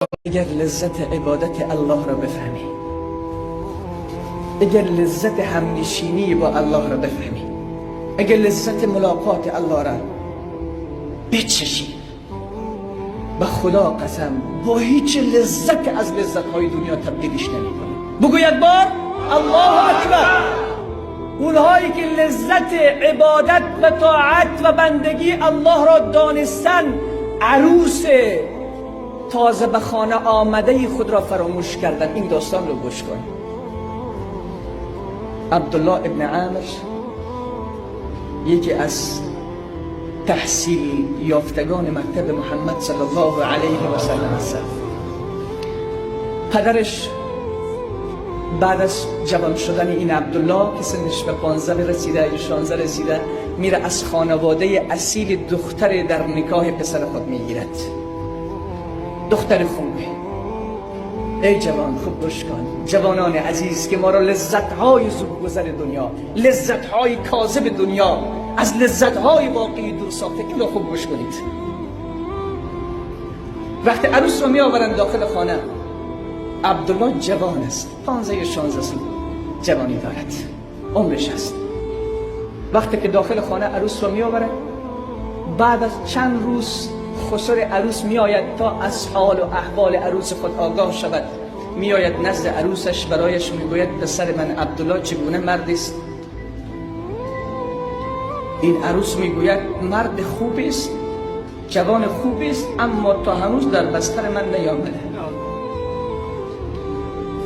اگر لذت عبادت الله را بفهمی، اگر لذت همنشینی با الله را بفهمی، اگر لذت ملاقات الله را بچشی، به خدا قسم با هیچ لذت از لذت‌های دنیا تبدیلش نمی‌کنی. بگو یک بار الله اکبر. اونهایی که لذت عبادت و طاعت و بندگی الله را دانستن، عروس تازه به خانه آمده خود را فراموش کردن. این داستان رو گوش کن. عبدالله ابن عامر یکی از تحصیل یافتگان مکتب محمد صلی الله علیه و سلم است. پدرش بعد از جوان شدن این عبدالله که سنش به 15 رسیده یا 16 رسیده، میره از خانواده اصیل دختر در نکاح پسر خود میگیرد. دختر خوبه. ای جوان خوب گوش کن، جوانان عزیز که ما را لذت‌های زودگذر دنیا، لذت‌های کاذب دنیا از لذت‌های واقعی دور ساخته. این را خوب گوش کنید. وقتی عروس رو می آورند داخل خانه، عبدالله جوان است، 15 یا 16 سال جوانی دارد، عمرش است. وقتی که داخل خانه عروس رو می آورند، بعد از چند روز خسر عروس می آید تا از حال و احوال عروس خود آگاه شود. می آید نزد عروسش، برایش می گوید پسر من عبدالله چگونه مردی است. این عروس می گوید مرد خوبی است، جوان خوبی است، اما تا هنوز در بستر من نیامده.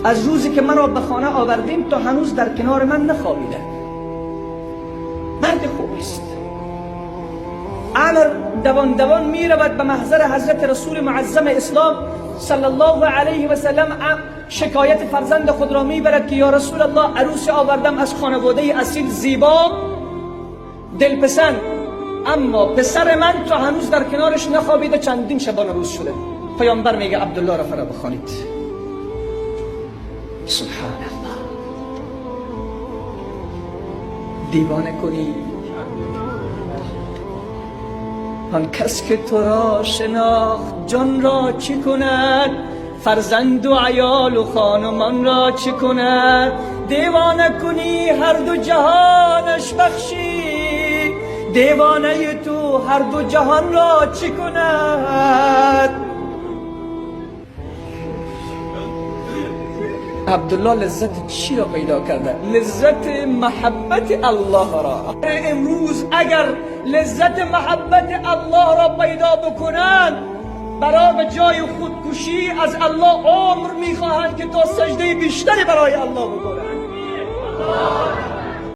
از روزی که من را به خانه آوردیم تا هنوز در کنار من نخوابیده. مرد خوبی است. عامر دوان می رود به محضر حضرت رسول معظم اسلام صلی الله علیه و سلم. شکایت فرزند خود را می برد که یا رسول الله، عروسی آوردم از خانواده اصیل، زیبا، دلپسند، اما پسر من تا هنوز در کنارش نخوابیده، چندین شبانه روز شده. پیامبر میگه عبدالله را فرا بخوانید. سبحان الله. دیوانه کنی آن کس که تو را شناخت، جان را چی کند؟ فرزند و عیال و خانمان را چی کند؟ دیوانه کنی هر دو جهانش بخشی، دیوانه تو هر دو جهان را چی کند؟ عبدالله لذت چی را پیدا کرده؟ لذت محبت الله را. امروز اگر لذت محبت الله را پیدا بکنند، برای جای خودکشی از الله عمر میخواهند که تا سجده بیشتری برای الله بکنند.